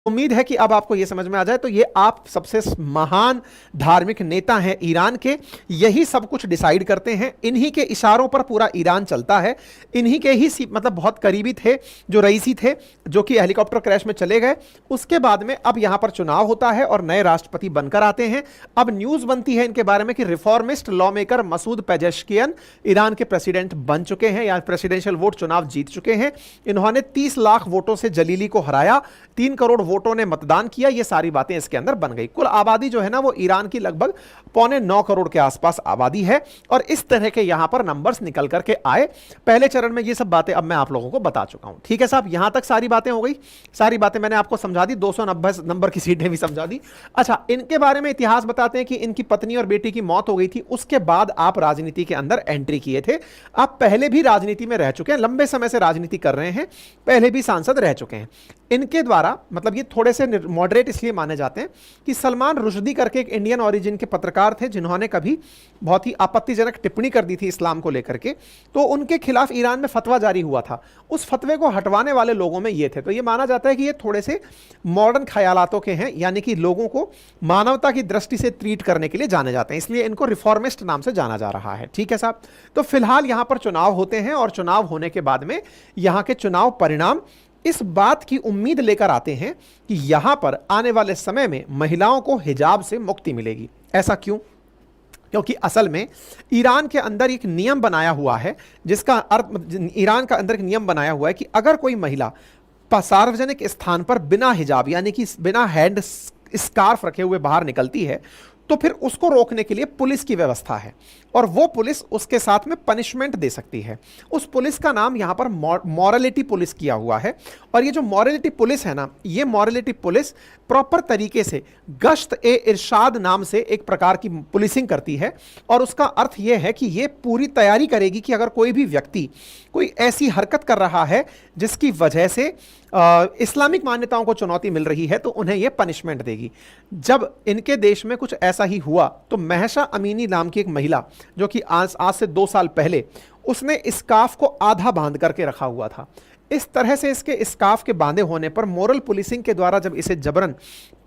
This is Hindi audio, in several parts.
उम्मीद है कि अब आपको यह समझ में आ जाए। तो ये आप सबसे महान धार्मिक नेता हैं ईरान के, यही सब कुछ डिसाइड करते हैं, इन्हीं के इशारों पर पूरा ईरान चलता है। इन्हीं के ही मतलब बहुत करीबी थे जो रईसी थे, जो कि हेलीकॉप्टर क्रैश में चले गए। उसके बाद में अब यहां पर चुनाव होता है और नए राष्ट्रपति बनकर आते हैं। अब न्यूज बनती है इनके बारे में कि reformist law maker Masoud Pezeshkian Iran के प्रेसिडेंट बन चुके हैं या प्रेसिडेंशियल वोट चुनाव जीत चुके हैं। इन्होंने 30 लाख वोटों से जलीली को हराया, 3 करोड़ वोटों ने मतदान किया। ये सारी बातें इसके अंदर बन गई। कुल आबादी जो है ना वो ईरान की लगभग 8.25 करोड़ के आसपास आबादी है। और इस तरह के यहां पर नंबर्स निकल करके आए। पहले चरण में ये सब बातें अब मैं आप लोगों को बता चुका हूं। ठीक है साहब, यहां तक सारी बातें हो गई, सारी बातें मैंने आपको समझा दी, 290 नंबर की सीटें भी समझा दी। अच्छा, इनके बारे में इतिहास बताते हैं कि इनकी पत्नी और बेटी की मौत हो गई थी, उसके बाद आप राजनीति के अंदर एंट्री किए थे। आप पहले भी राजनीति में रह चुके हैं, लंबे समय से राजनीति कर रहे हैं, पहले भी सांसद रह चुके हैं। इनके द्वारा मतलब ये थोड़े से मॉडरेट इसलिए माने जाते हैं कि सलमान रुश्दी करके एक इंडियन ओरिजिन के पत्रकार थे, जिन्होंने कभी बहुत ही आपत्तिजनक टिप्पणी कर दी थी इस्लाम को लेकर के, तो उनके खिलाफ ईरान में फतवा जारी हुआ था। उस फतवे को हटवाने वाले लोगों में ये थे। तो ये माना जाता है कि ये थोड़े से मॉडर्न ख्यालातों के हैं, यानी कि लोगों को मानवता की दृष्टि से ट्रीट करने के लिए जाने जाते हैं, इसलिए इनको रिफॉर्मिस्ट नाम से जाना जा रहा है। ठीक है साहब, तो फिलहाल यहां पर चुनाव होते हैं और चुनाव होने के बाद में यहां के चुनाव परिणाम इस बात की उम्मीद लेकर आते हैं कि यहां पर आने वाले समय में महिलाओं को हिजाब से मुक्ति मिलेगी। ऐसा क्यों? क्योंकि असल में ईरान के अंदर एक नियम बनाया हुआ है, जिसका अर्थ ईरान का अंदर एक नियम बनाया हुआ है कि अगर कोई महिला सार्वजनिक स्थान पर बिना हिजाब यानी कि बिना हैंड स्कार्फ रखे हुए बाहर निकलती है, तो फिर उसको रोकने के लिए पुलिस की व्यवस्था है और वो पुलिस उसके साथ में पनिशमेंट दे सकती है। उस पुलिस का नाम यहां पर मॉरलिटी पुलिस किया हुआ है। और ये जो मॉरलिटी पुलिस है ना, ये मॉरलिटी पुलिस प्रॉपर तरीके से गश्त ए इरशाद नाम से एक प्रकार की पुलिसिंग करती है। और उसका अर्थ यह है कि ये पूरी तैयारी करेगी कि अगर कोई भी व्यक्ति कोई ऐसी हरकत कर रहा है जिसकी वजह से इस्लामिक मान्यताओं को चुनौती मिल रही है, तो उन्हें यह पनिशमेंट देगी। जब इनके देश में कुछ ऐसा ही हुआ तो महसा अमीनी नाम की एक महिला, जो कि आज से 2 साल पहले, उसने स्कार्फ को आधा बांध करके रखा हुआ था। इस तरह से इसके स्कार्फ के बांधे होने पर मोरल पुलिसिंग के द्वारा जब इसे जबरन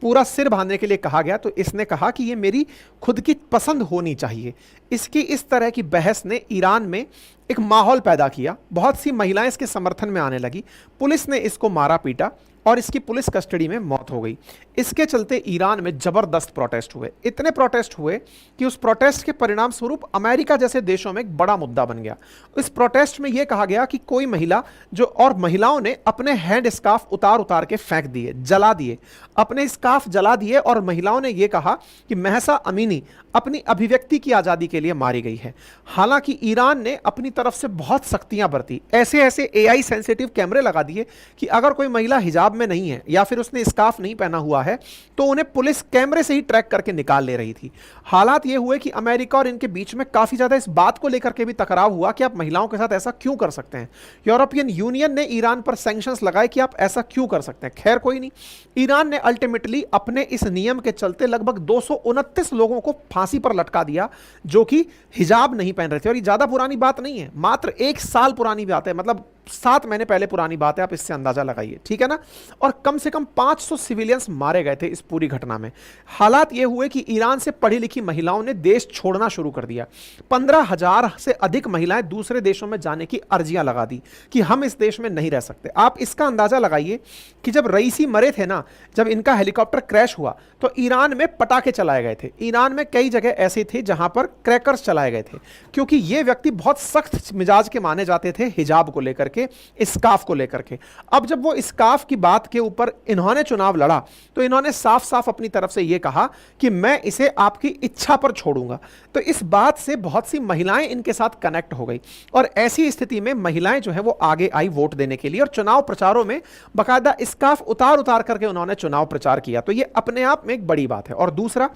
पूरा सिर बांधने के लिए कहा गया, तो इसने कहा कि ये मेरी खुद की पसंद होनी चाहिए। इसकी इस तरह की बहस ने ईरान में एक माहौल पैदा किया। बहुत सी महिलाएं इसके समर्थन में आने लगी। पुलिस ने इसको मारा पीटा और इसकी पुलिस कस्टडी में मौत हो गई। इसके चलते ईरान में जबरदस्त प्रोटेस्ट हुए, इतने प्रोटेस्ट हुए कि उस प्रोटेस्ट के परिणाम स्वरूप अमेरिका जैसे देशों में एक बड़ा मुद्दा बन गया। इस प्रोटेस्ट में यह कहा गया कि कोई महिला और महिलाओं ने अपने हैंड स्कार्फ उतार उतार के फेंक दिए, जला दिए, अपने स्कार्फ जला दिए। और महिलाओं ने यह कहा कि महसा अमीनी अपनी अभिव्यक्ति की आजादी के लिए मारी गई है। हालांकि ईरान ने अपनी तरफ से बहुत सख्तियां बरती, ऐसे ऐसे एआई सेंसिटिव कैमरे लगा दिए कि अगर कोई महिला हिजाब में नहीं है या फिर उसने स्कार्फ नहीं पहना हुआ है, तो उन्हें पुलिस कैमरे से ही ट्रैक करके निकाल ले रही थी। हालात ये हुए कि अमेरिका और इनके बीच में काफी ज्यादा इस बात को लेकर के भी टकराव हुआ कि आप महिलाओं के साथ ऐसा क्यों कर सकते हैं। यूरोपियन यूनियन ने ईरान पर सैंक्शंस लगाए कि आप ऐसा क्यों कर सकते हैं। खैर कोई नहीं, ईरान ने अल्टीमेटली अपने इस नियम के चलते लगभग 229 लोगों को फांसी पर लटका दिया, जो कि हिजाब नहीं पहन रहे थे। और ये ज्यादा पुरानी बात नहीं है, मात्र 1 साल पुरानी बात है, मतलब 7 महीने पहले पुरानी बात है। आप इससे अंदाजा लगाइए, ठीक है ना। और कम से कम 500 सिविलियंस मारे गए थे इस पूरी घटना में। हालात ये हुए कि ईरान से पढ़ी लिखी महिलाओं ने देश छोड़ना शुरू कर दिया। 15,000 से अधिक महिलाएं दूसरे देशों में जाने की अर्जियां लगा दी कि हम इस देश में नहीं रह सकते। आप इसका अंदाजा लगाइए कि जब रईसी मरे थे ना, जब इनका हेलीकॉप्टर क्रैश हुआ, तो ईरान में पटाखे चलाए गए थे। ईरान में कई जगह ऐसे थे जहां पर क्रैकर्स चलाए गए थे, क्योंकि ये व्यक्ति बहुत सख्त मिजाज के माने जाते थे हिजाब को लेकर के, स्कार्फ को लेकर के। अब जब वो स्कार्फ की बात के ऊपर इन्होंने चुनाव लड़ा, तो इन्होंने साफ साफ अपनी तरफ से यह कहा कि मैं इसे आपकी इच्छा पर छोड़ूंगा। तो इस बात से बहुत सी महिलाएं इनके साथ कनेक्ट हो गई और ऐसी स्थिति में महिलाएं जो है वो आगे आई वोट देने के लिए और चुनाव प्रचारों में बाकायदा स्कार्फ उतार उतार करके उन्होंने चुनाव प्रचार किया। तो यह अपने आप में एक बड़ी बात है। और दूसरा,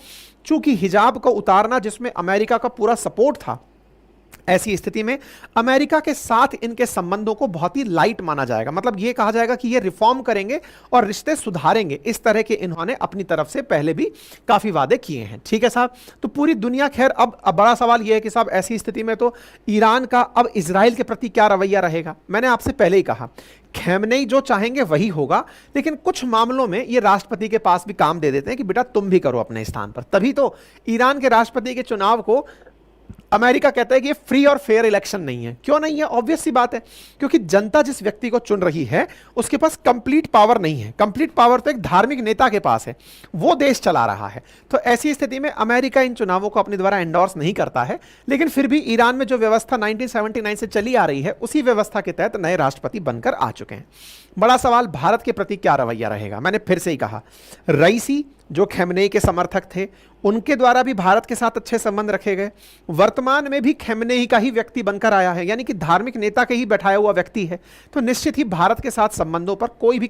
चूंकि हिजाब को उतारना जिसमें अमेरिका का पूरा सपोर्ट था, ऐसी स्थिति में अमेरिका के साथ इनके संबंधों को बहुत ही लाइट माना जाएगा। मतलब यह कहा जाएगा कि ये रिफॉर्म करेंगे और रिश्ते सुधारेंगे। इस तरह के इन्होंने अपनी तरफ से पहले भी काफी वादे किए हैं। ठीक है साहब, तो पूरी दुनिया, खैर अब बड़ा सवाल यह है कि साहब ऐसी स्थिति में तो ईरान का अब इजराइल के प्रति क्या रवैया रहेगा। मैंने आपसे पहले ही कहा खैमनेई जो चाहेंगे वही होगा, लेकिन कुछ मामलों में ये राष्ट्रपति के पास भी काम दे देते हैं कि बेटा तुम भी करो अपने स्थान पर। तभी तो ईरान के राष्ट्रपति के चुनाव को अमेरिका कहता है कि ये फ्री और फेयर इलेक्शन नहीं है। क्यों नहीं है? ऑब्वियस सी बात है, क्योंकि जनता जिस व्यक्ति को चुन रही है उसके पास कंप्लीट पावर नहीं है। कंप्लीट पावर तो एक धार्मिक नेता के पास है, वो देश चला रहा है। तो ऐसी स्थिति में अमेरिका इन चुनावों को अपने द्वारा एंडोर्स नहीं करता है, लेकिन फिर भी ईरान में जो व्यवस्था 1979 से चली आ रही है उसी व्यवस्था के तहत नए राष्ट्रपति बनकर आ चुके हैं। बड़ा सवाल भारत के प्रति क्या रवैया रहेगा। मैंने फिर से ही कहा, रईसी जो खैमनेई के समर्थक थे उनके द्वारा भी भारत के साथ अच्छे संबंध रखे गए। वर्तमान में भी खैमनेई का ही व्यक्ति बनकर आया है, यानी कि धार्मिक नेता के ही बैठाया हुआ व्यक्ति है, तो निश्चित ही भारत के साथ संबंधों पर कोई भी